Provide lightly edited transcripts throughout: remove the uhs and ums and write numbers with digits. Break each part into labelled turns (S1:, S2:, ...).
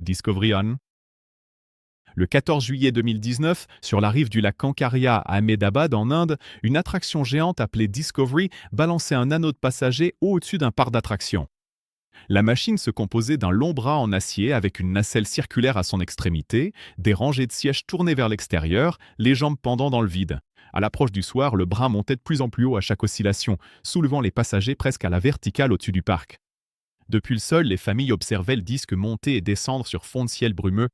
S1: Discovery On. Le 14 juillet 2019, sur la rive du lac Kankaria à Ahmedabad en Inde, une attraction géante appelée Discovery balançait un anneau de passager au-dessus d'un parc d'attractions. La machine se composait d'un long bras en acier avec une nacelle circulaire à son extrémité, des rangées de sièges tournés vers l'extérieur, les jambes pendant dans le vide. À l'approche du soir, le bras montait de plus en plus haut à chaque oscillation, soulevant les passagers presque à la verticale au-dessus du parc. Depuis le sol, les familles observaient le disque monter et descendre sur fond de ciel brumeux.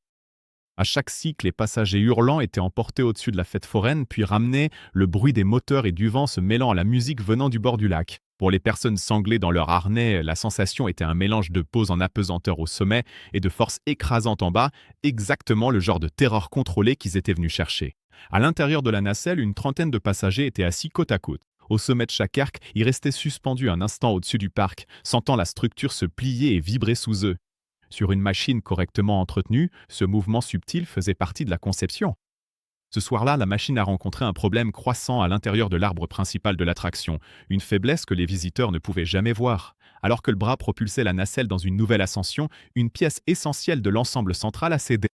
S1: À chaque cycle, les passagers hurlants étaient emportés au-dessus de la fête foraine, puis ramenés, le bruit des moteurs et du vent se mêlant à la musique venant du bord du lac. Pour les personnes sanglées dans leur harnais, la sensation était un mélange de pause en apesanteur au sommet et de force écrasante en bas, exactement le genre de terreur contrôlée qu'ils étaient venus chercher. À l'intérieur de la nacelle, une trentaine de passagers étaient assis côte à côte. Au sommet de chaque arc, ils restaient suspendus un instant au-dessus du parc, sentant la structure se plier et vibrer sous eux. Sur une machine correctement entretenue, ce mouvement subtil faisait partie de la conception. Ce soir-là, la machine a rencontré un problème croissant à l'intérieur de l'arbre principal de l'attraction, une faiblesse que les visiteurs ne pouvaient jamais voir. Alors que le bras propulsait la nacelle dans une nouvelle ascension, une pièce essentielle de l'ensemble central a cédé.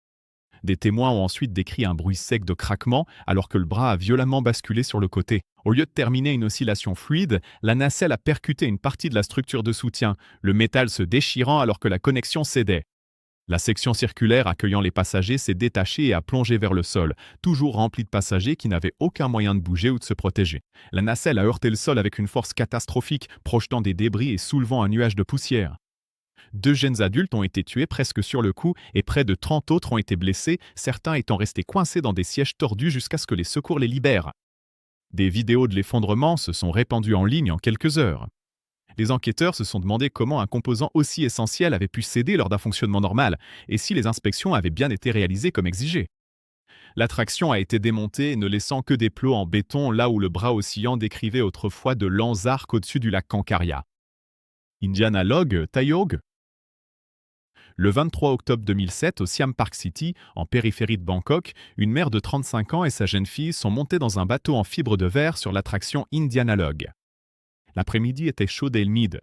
S1: Des témoins ont ensuite décrit un bruit sec de craquement alors que le bras a violemment basculé sur le côté. Au lieu de terminer une oscillation fluide, la nacelle a percuté une partie de la structure de soutien, le métal se déchirant alors que la connexion cédait. La section circulaire accueillant les passagers s'est détachée et a plongé vers le sol, toujours remplie de passagers qui n'avaient aucun moyen de bouger ou de se protéger. La nacelle a heurté le sol avec une force catastrophique, projetant des débris et soulevant un nuage de poussière. 2 jeunes adultes ont été tués presque sur le coup et près de 30 autres ont été blessés, certains étant restés coincés dans des sièges tordus jusqu'à ce que les secours les libèrent. Des vidéos de l'effondrement se sont répandues en ligne en quelques heures. Les enquêteurs se sont demandé comment un composant aussi essentiel avait pu céder lors d'un fonctionnement normal et si les inspections avaient bien été réalisées comme exigé. L'attraction a été démontée, ne laissant que des plots en béton là où le bras oscillant décrivait autrefois de lents arcs au-dessus du lac Kankaria. Indiana Log, Taeyog. Le 23 octobre 2007, au Siam Park City, en périphérie de Bangkok, une mère de 35 ans et sa jeune fille sont montées dans un bateau en fibre de verre sur l'attraction Indiana Log. L'après-midi était chaude et humide.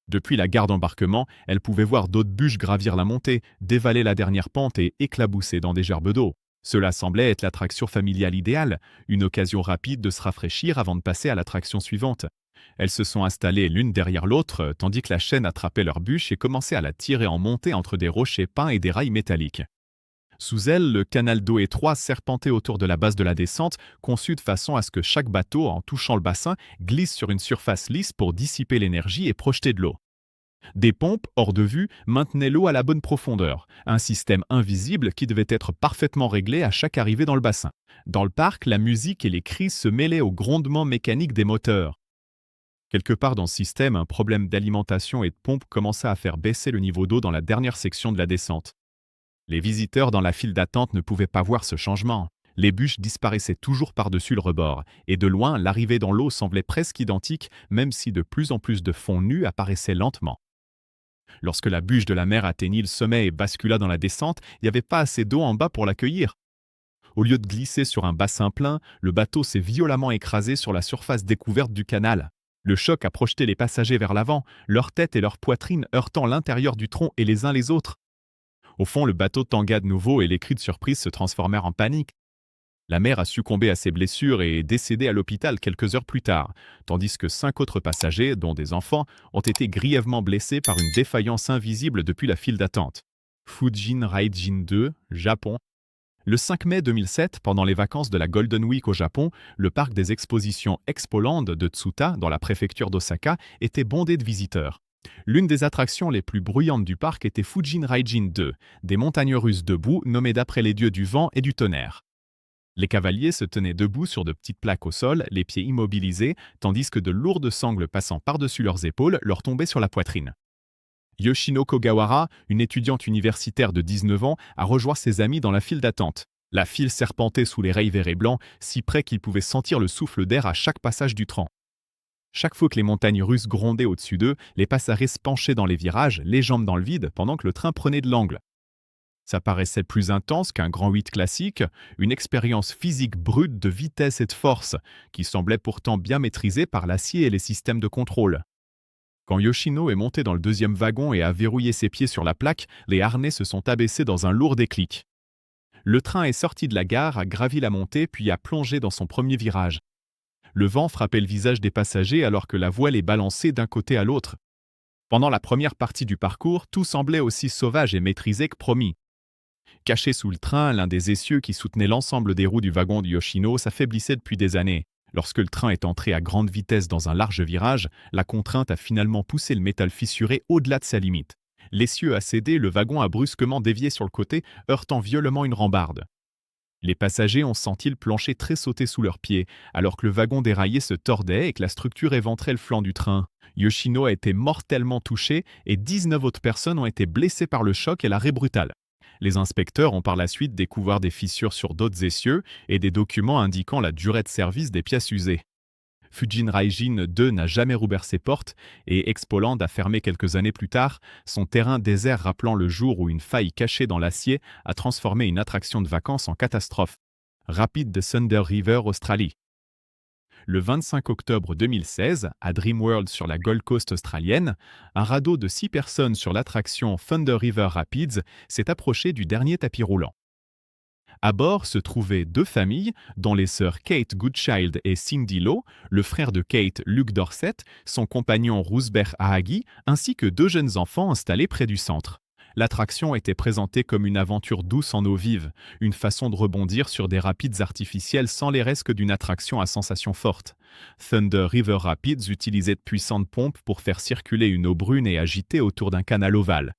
S1: Depuis la gare d'embarquement, elle pouvait voir d'autres bûches gravir la montée, dévaler la dernière pente et éclabousser dans des gerbes d'eau. Cela semblait être l'attraction familiale idéale, une occasion rapide de se rafraîchir avant de passer à l'attraction suivante. Elles se sont installées l'une derrière l'autre, tandis que la chaîne attrapait leur bûche et commençait à la tirer en montée entre des rochers peints et des rails métalliques. Sous elle, le canal d'eau étroit serpentait autour de la base de la descente, conçu de façon à ce que chaque bateau, en touchant le bassin, glisse sur une surface lisse pour dissiper l'énergie et projeter de l'eau. Des pompes, hors de vue, maintenaient l'eau à la bonne profondeur, un système invisible qui devait être parfaitement réglé à chaque arrivée dans le bassin. Dans le parc, la musique et les cris se mêlaient au grondement mécanique des moteurs. Quelque part dans ce système, un problème d'alimentation et de pompe commença à faire baisser le niveau d'eau dans la dernière section de la descente. Les visiteurs dans la file d'attente ne pouvaient pas voir ce changement. Les bûches disparaissaient toujours par-dessus le rebord, et de loin, l'arrivée dans l'eau semblait presque identique, même si de plus en plus de fonds nus apparaissaient lentement. Lorsque la bûche de la mer atteignit le sommet et bascula dans la descente, il n'y avait pas assez d'eau en bas pour l'accueillir. Au lieu de glisser sur un bassin plein, le bateau s'est violemment écrasé sur la surface découverte du canal. Le choc a projeté les passagers vers l'avant, leur tête et leur poitrine heurtant l'intérieur du tronc et les uns les autres. Au fond, le bateau tangua de nouveau et les cris de surprise se transformèrent en panique. La mère a succombé à ses blessures et est décédée à l'hôpital quelques heures plus tard, tandis que 5 autres passagers, dont des enfants, ont été grièvement blessés par une défaillance invisible depuis la file d'attente. Fujin Raijin 2, Japon. Le 5 mai 2007, pendant les vacances de la Golden Week au Japon, le parc des expositions Expoland de Tsuta, dans la préfecture d'Osaka, était bondé de visiteurs. L'une des attractions les plus bruyantes du parc était Fujin Raijin 2, des montagnes russes debout nommées d'après les dieux du vent et du tonnerre. Les cavaliers se tenaient debout sur de petites plaques au sol, les pieds immobilisés, tandis que de lourdes sangles passant par-dessus leurs épaules leur tombaient sur la poitrine. Yoshino Kogawara, une étudiante universitaire de 19 ans, a rejoint ses amis dans la file d'attente. La file serpentait sous les rails verts et blancs, si près qu'ils pouvaient sentir le souffle d'air à chaque passage du train. Chaque fois que les montagnes russes grondaient au-dessus d'eux, les passagers se penchaient dans les virages, les jambes dans le vide, pendant que le train prenait de l'angle. Ça paraissait plus intense qu'un Grand 8 classique, une expérience physique brute de vitesse et de force, qui semblait pourtant bien maîtrisée par l'acier et les systèmes de contrôle. Quand Yoshino est monté dans le deuxième wagon et a verrouillé ses pieds sur la plaque, les harnais se sont abaissés dans un lourd déclic. Le train est sorti de la gare, a gravi la montée puis a plongé dans son premier virage. Le vent frappait le visage des passagers alors que la voile est balancée d'un côté à l'autre. Pendant la première partie du parcours, tout semblait aussi sauvage et maîtrisé que promis. Caché sous le train, l'un des essieux qui soutenait l'ensemble des roues du wagon de Yoshino s'affaiblissait depuis des années. Lorsque le train est entré à grande vitesse dans un large virage, la contrainte a finalement poussé le métal fissuré au-delà de sa limite. L'essieu a cédé, le wagon a brusquement dévié sur le côté, heurtant violemment une rambarde. Les passagers ont senti le plancher tressauter sous leurs pieds, alors que le wagon déraillé se tordait et que la structure éventrait le flanc du train. Yoshino a été mortellement touché et 19 autres personnes ont été blessées par le choc et l'arrêt brutal. Les inspecteurs ont par la suite découvert des fissures sur d'autres essieux et des documents indiquant la durée de service des pièces usées. Fujin Raijin 2 n'a jamais rouvert ses portes et Expoland a fermé quelques années plus tard, son terrain désert rappelant le jour où une faille cachée dans l'acier a transformé une attraction de vacances en catastrophe. Rapide de Thunder River, Australie. Le 25 octobre 2016, à Dreamworld sur la Gold Coast australienne, un radeau de 6 personnes sur l'attraction Thunder River Rapids s'est approché du dernier tapis roulant. À bord se trouvaient 2 familles, dont les sœurs Kate Goodchild et Cindy Lowe, le frère de Kate, Luke Dorset, son compagnon Roosberg Ahagi, ainsi que 2 jeunes enfants installés près du centre. L'attraction était présentée comme une aventure douce en eau vive, une façon de rebondir sur des rapides artificiels sans les risques d'une attraction à sensation forte. Thunder River Rapids utilisait de puissantes pompes pour faire circuler une eau brune et agitée autour d'un canal ovale.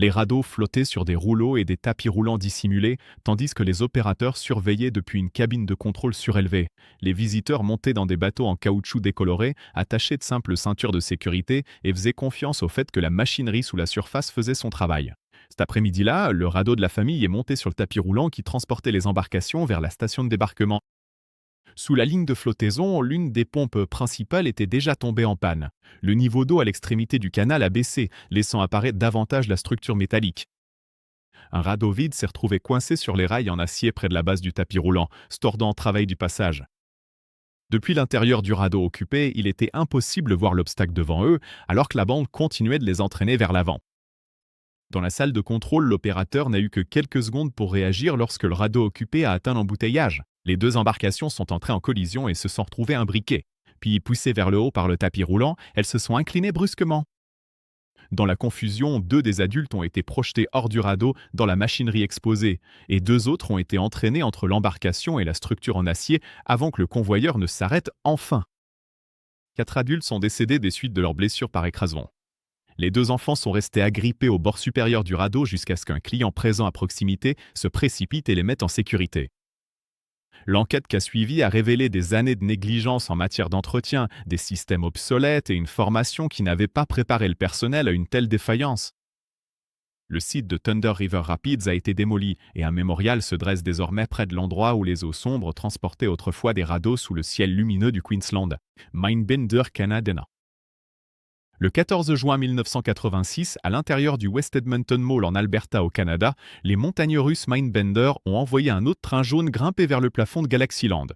S1: Les radeaux flottaient sur des rouleaux et des tapis roulants dissimulés, tandis que les opérateurs surveillaient depuis une cabine de contrôle surélevée. Les visiteurs montaient dans des bateaux en caoutchouc décoloré, attachés de simples ceintures de sécurité, et faisaient confiance au fait que la machinerie sous la surface faisait son travail. Cet après-midi-là, le radeau de la famille est monté sur le tapis roulant qui transportait les embarcations vers la station de débarquement. Sous la ligne de flottaison, l'une des pompes principales était déjà tombée en panne. Le niveau d'eau à l'extrémité du canal a baissé, laissant apparaître davantage la structure métallique. Un radeau vide s'est retrouvé coincé sur les rails en acier près de la base du tapis roulant, se tordant au travail du passage. Depuis l'intérieur du radeau occupé, il était impossible de voir l'obstacle devant eux, alors que la bande continuait de les entraîner vers l'avant. Dans la salle de contrôle, l'opérateur n'a eu que quelques secondes pour réagir lorsque le radeau occupé a atteint l'embouteillage. Les 2 embarcations sont entrées en collision et se sont retrouvées imbriquées. Puis, poussées vers le haut par le tapis roulant, elles se sont inclinées brusquement. Dans la confusion, 2 des adultes ont été projetés hors du radeau dans la machinerie exposée, et 2 autres ont été entraînés entre l'embarcation et la structure en acier avant que le convoyeur ne s'arrête enfin. 4 adultes sont décédés des suites de leurs blessures par écrasement. Les 2 enfants sont restés agrippés au bord supérieur du radeau jusqu'à ce qu'un client présent à proximité se précipite et les mette en sécurité. L'enquête qui a suivi a révélé des années de négligence en matière d'entretien, des systèmes obsolètes et une formation qui n'avait pas préparé le personnel à une telle défaillance. Le site de Thunder River Rapids a été démoli et un mémorial se dresse désormais près de l'endroit où les eaux sombres transportaient autrefois des radeaux sous le ciel lumineux du Queensland. Mindbender Canada. Le 14 juin 1986, à l'intérieur du West Edmonton Mall en Alberta au Canada, les montagneux russes Mindbender ont envoyé un autre train jaune grimper vers le plafond de Galaxyland.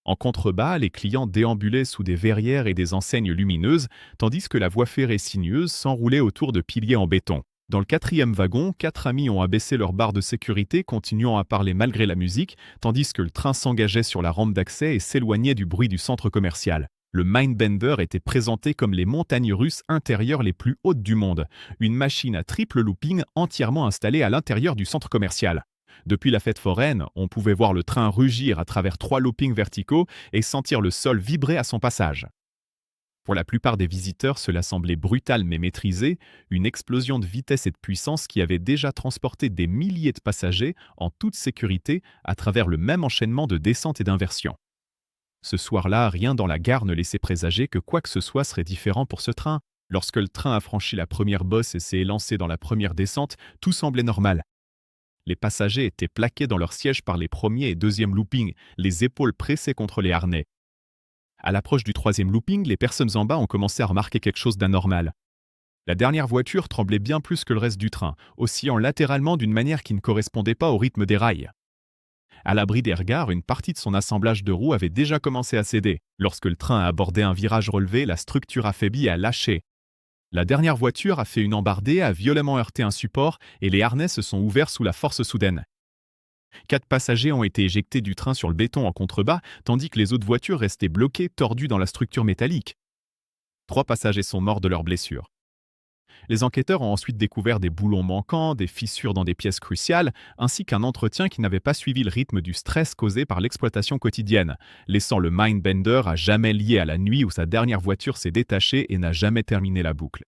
S1: En contrebas, les clients déambulaient sous des verrières et des enseignes lumineuses, tandis que la voie ferrée sinueuse s'enroulait autour de piliers en béton. Dans le 4e wagon, 4 amis ont abaissé leur barre de sécurité, continuant à parler malgré la musique, tandis que le train s'engageait sur la rampe d'accès et s'éloignait du bruit du centre commercial. Le Mindbender était présenté comme les montagnes russes intérieures les plus hautes du monde, une machine à triple looping entièrement installée à l'intérieur du centre commercial. Depuis la fête foraine, on pouvait voir le train rugir à travers 3 loopings verticaux et sentir le sol vibrer à son passage. Pour la plupart des visiteurs, cela semblait brutal mais maîtrisé, une explosion de vitesse et de puissance qui avait déjà transporté des milliers de passagers en toute sécurité à travers le même enchaînement de descente et d'inversion. Ce soir-là, rien dans la gare ne laissait présager que quoi que ce soit serait différent pour ce train. Lorsque le train a franchi la première bosse et s'est élancé dans la première descente, tout semblait normal. Les passagers étaient plaqués dans leur siège par les premiers et deuxièmes loopings, les épaules pressées contre les harnais. À l'approche du 3e looping, les personnes en bas ont commencé à remarquer quelque chose d'anormal. La dernière voiture tremblait bien plus que le reste du train, oscillant latéralement d'une manière qui ne correspondait pas au rythme des rails. À l'abri des regards, une partie de son assemblage de roues avait déjà commencé à céder. Lorsque le train a abordé un virage relevé, la structure affaiblie a lâché. La dernière voiture a fait une embardée, a violemment heurté un support et les harnais se sont ouverts sous la force soudaine. 4 passagers ont été éjectés du train sur le béton en contrebas, tandis que les autres voitures restaient bloquées, tordues dans la structure métallique. 3 passagers sont morts de leurs blessures. Les enquêteurs ont ensuite découvert des boulons manquants, des fissures dans des pièces cruciales, ainsi qu'un entretien qui n'avait pas suivi le rythme du stress causé par l'exploitation quotidienne, laissant le Mindbender à jamais lié à la nuit où sa dernière voiture s'est détachée et n'a jamais terminé la boucle.